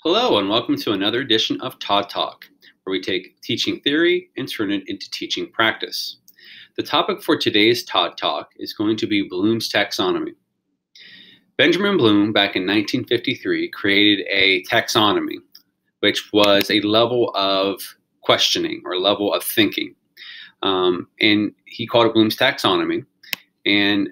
Hello, and welcome to another edition of Todd Talk, where we take teaching theory and turn it into teaching practice. The topic for today's Todd Talk is going to be Bloom's Taxonomy. Benjamin Bloom, back in 1953, created a taxonomy, which was a level of questioning or level of thinking. And he called it Bloom's Taxonomy. And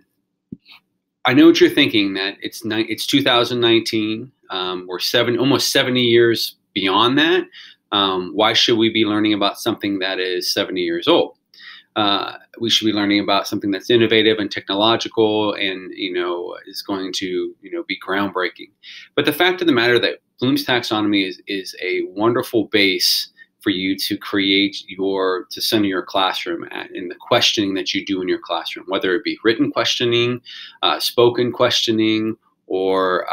I know what you're thinking, that it's 2019. We're almost 70 years beyond that. Why should we be learning about something that is 70 years old? We should be learning about something that's innovative and technological and, is going to, be groundbreaking. But the fact of the matter that Bloom's Taxonomy is a wonderful base for you to create to center your classroom at, in the questioning that you do in your classroom, whether it be written questioning, spoken questioning, or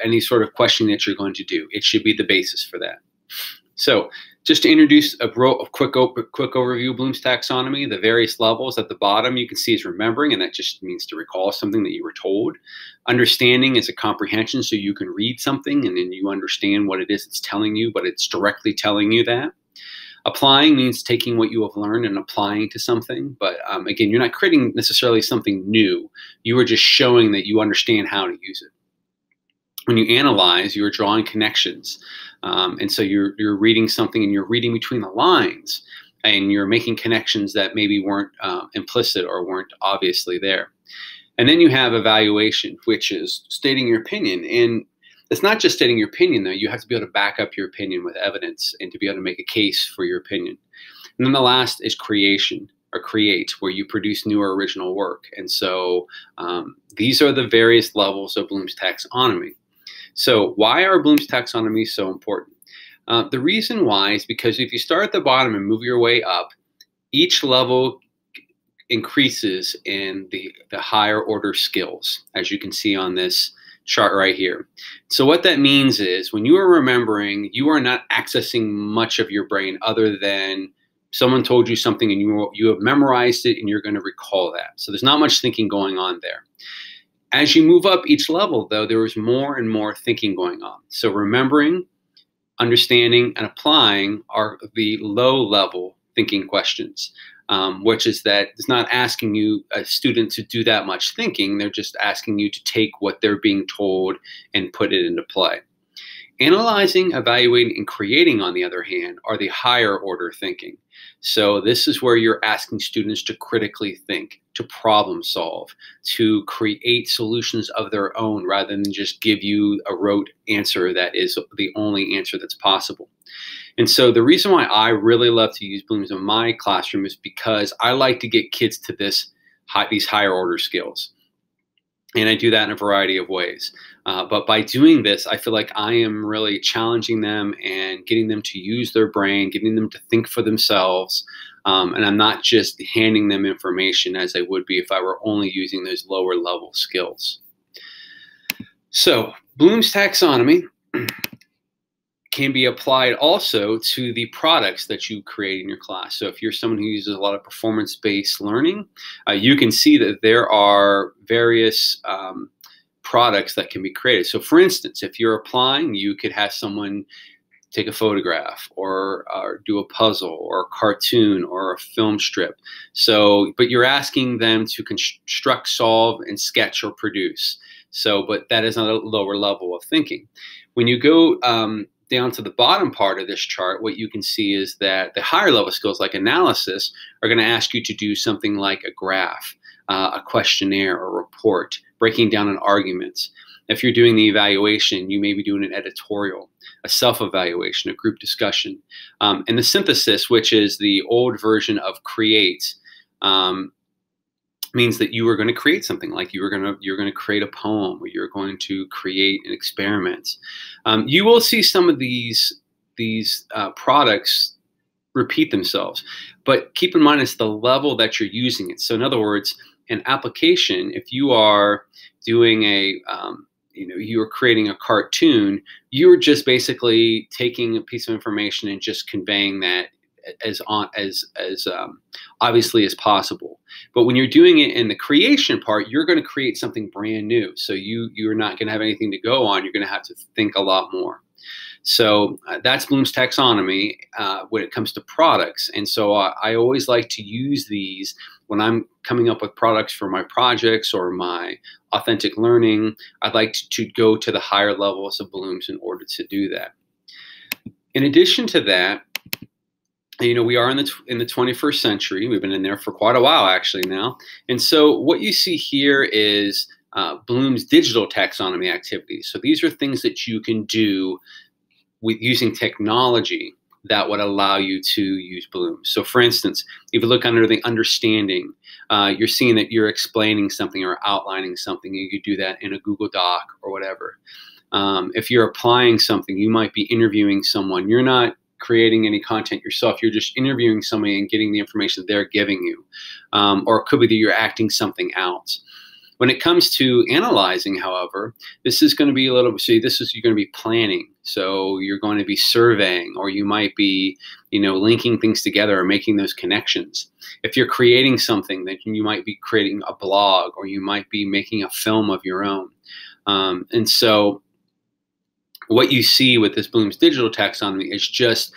any sort of questioning that you're going to do. It should be the basis for that. So just to introduce a quick overview of Bloom's Taxonomy, the various levels at the bottom you can see is remembering, and that just means to recall something that you were told. Understanding is a comprehension, so you can read something and then you understand what it is it's telling you, but it's directly telling you that. Applying means taking what you have learned and applying to something, but again, you're not creating necessarily something new. You are just showing that you understand how to use it. When you analyze, you're drawing connections. And so you're reading something and you're reading between the lines and you're making connections that maybe weren't implicit or weren't obviously there. And then you have evaluation, which is stating your opinion. And it's not just stating your opinion, though. You have to be able to back up your opinion with evidence and to be able to make a case for your opinion. And then the last is creation, or create, where you produce new or original work. And so these are the various levels of Bloom's Taxonomy. So why are Bloom's Taxonomy so important? The reason why is because if you start at the bottom and move your way up, each level increases in the higher order skills, as you can see on this chart right here. So what that means is when you are remembering, you are not accessing much of your brain other than someone told you something and you have memorized it and you're going to recall that. So there's not much thinking going on there. As you move up each level, though, there is more and more thinking going on. So remembering, understanding, and applying are the low-level thinking questions, which is that it's not asking you, a student, to do that much thinking. They're just asking you to take what they're being told and put it into play. Analyzing, evaluating, and creating, on the other hand, are the higher order thinking. So this is where you're asking students to critically think, to problem solve, to create solutions of their own rather than just give you a rote answer that is the only answer that's possible. And so the reason why I really love to use Bloom's in my classroom is because I like to get kids to these higher order skills. And I do that in a variety of ways. But by doing this, I feel like I am really challenging them and getting them to use their brain, getting them to think for themselves. And I'm not just handing them information as I would be if I were only using those lower level skills. So Bloom's Taxonomy can be applied also to the products that you create in your class. So if you're someone who uses a lot of performance-based learning, you can see that there are various products that can be created. So for instance, if you're applying, you could have someone take a photograph or do a puzzle or a cartoon or a film strip. So, but you're asking them to construct, solve, and sketch or produce. So, but that is on a lower level of thinking. When you go down to the bottom part of this chart, what you can see is that the higher level skills like analysis are going to ask you to do something like a graph, a questionnaire or report, breaking down an argument. If you're doing the evaluation, you may be doing an editorial, a self-evaluation, a group discussion. And the synthesis, which is the old version of create, means that you are going to create something, like you're going to create a poem, or you're going to create an experiment. You will see some of these products repeat themselves, but keep in mind it's the level that you're using it. So in other words, an application, if you are doing you're creating a cartoon, you're just basically taking a piece of information and just conveying that obviously as possible. But when you're doing it in the creation part, you're going to create something brand new. So you're not going to have anything to go on. You're going to have to think a lot more. So that's Bloom's taxonomy when it comes to products. And so I always like to use these when I'm coming up with products for my projects or my authentic learning. I'd like to go to the higher levels of Bloom's in order to do that. In addition to that, we are in the 21st century. We've been in there for quite a while actually now. And so what you see here is Bloom's digital taxonomy activities. So these are things that you can do with using technology that would allow you to use Bloom. So for instance, if you look under the understanding, you're seeing that you're explaining something or outlining something. You could do that in a Google Doc or whatever. If you're applying something, you might be interviewing someone. You're not creating any content yourself. You're just interviewing somebody and getting the information they're giving you. Or it could be that you're acting something out. When it comes to analyzing, however, this is going to be a little, you're going to be planning. So you're going to be surveying, or you might be, linking things together or making those connections. If you're creating something, then you might be creating a blog, or you might be making a film of your own. And so what you see with this Bloom's digital taxonomy is just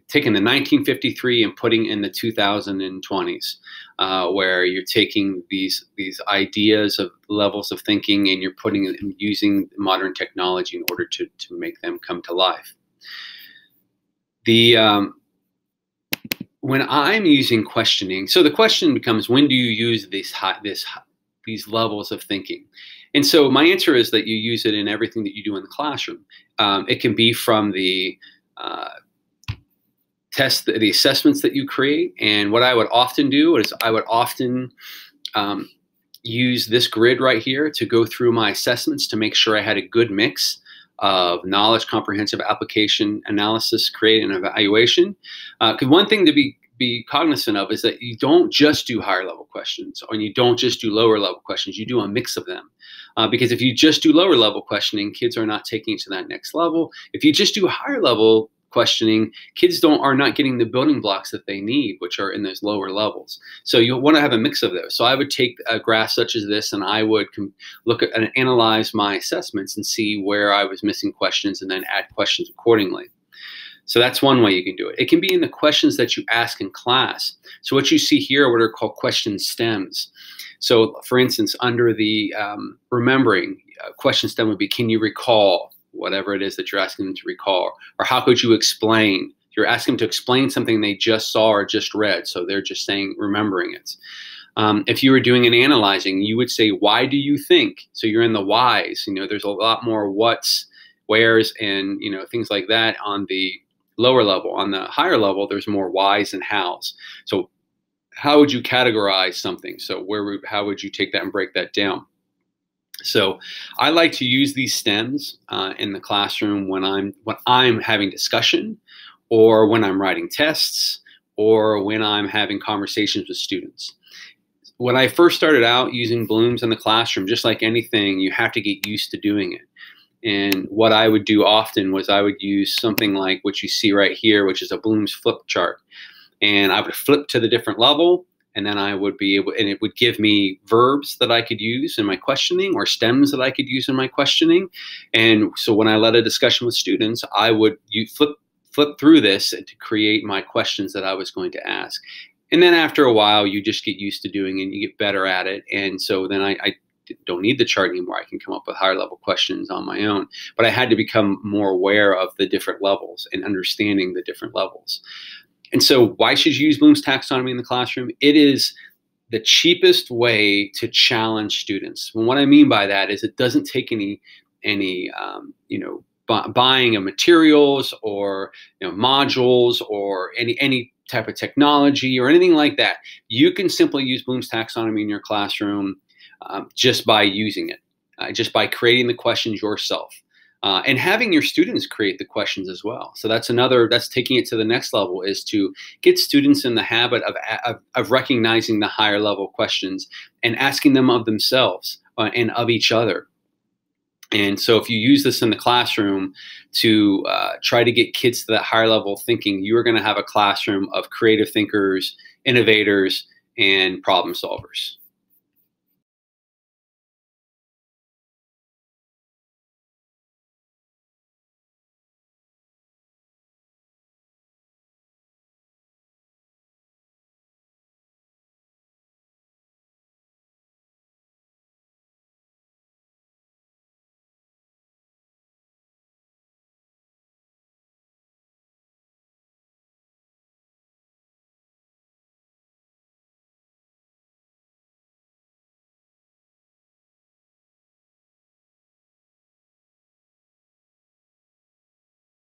taking the 1953 and putting in the 2020s, where you're taking these ideas of levels of thinking and you're putting it and using modern technology in order to make them come to life. When I'm using questioning, so the question becomes, when do you use these levels of thinking? And so my answer is that you use it in everything that you do in the classroom. It can be from the the assessments that you create. And what I would often do is I would often use this grid right here to go through my assessments to make sure I had a good mix of knowledge, comprehensive application, analysis, create, and evaluation. Because one thing to be cognizant of is that you don't just do higher level questions, or you don't just do lower level questions. You do a mix of them. Because if you just do lower level questioning, kids are not taking it to that next level. If you just do higher level questioning, kids are not getting the building blocks that they need, which are in those lower levels. So you'll want to have a mix of those. So I would take a graph such as this, and I would look at and analyze my assessments and see where I was missing questions, and then add questions accordingly. So that's one way you can do it. It can be in the questions that you ask in class. So what you see here are what are called question stems. So for instance, under the remembering, question stem would be, can you recall whatever it is that you're asking them to recall? Or how could you explain? You're asking them to explain something they just saw or just read. So they're just saying, remembering it. If you were doing an analyzing, you would say, why do you think? So you're in the whys. There's a lot more whats, wheres, and things like that on the lower level. On the higher level, there's more whys and hows. So how would you categorize something? So how would you take that and break that down? So I like to use these stems in the classroom when I'm having discussion, or when I'm writing tests, or when I'm having conversations with students. When I first started out using Bloom's in the classroom, just like anything, you have to get used to doing it. And what I would do often was I would use something like what you see right here, which is a Bloom's flip chart. And I would flip to the different level, and then I would be able, and it would give me verbs that I could use in my questioning, or stems that I could use in my questioning. And so when I led a discussion with students, I would flip through this to create my questions that I was going to ask. And then after a while, you just get used to doing it and you get better at it. And so then I don't need the chart anymore. I can come up with higher level questions on my own. But I had to become more aware of the different levels and understanding the different levels. And so why should you use Bloom's taxonomy in the classroom? It is the cheapest way to challenge students. And what I mean by that is it doesn't take any buying of materials or modules or any type of technology or anything like that. You can simply use Bloom's taxonomy in your classroom just by using it, just by creating the questions yourself. And having your students create the questions as well. So that's taking it to the next level, is to get students in the habit of recognizing the higher level questions and asking them of themselves and of each other. And so if you use this in the classroom to try to get kids to that higher level of thinking, you are going to have a classroom of creative thinkers, innovators, and problem solvers.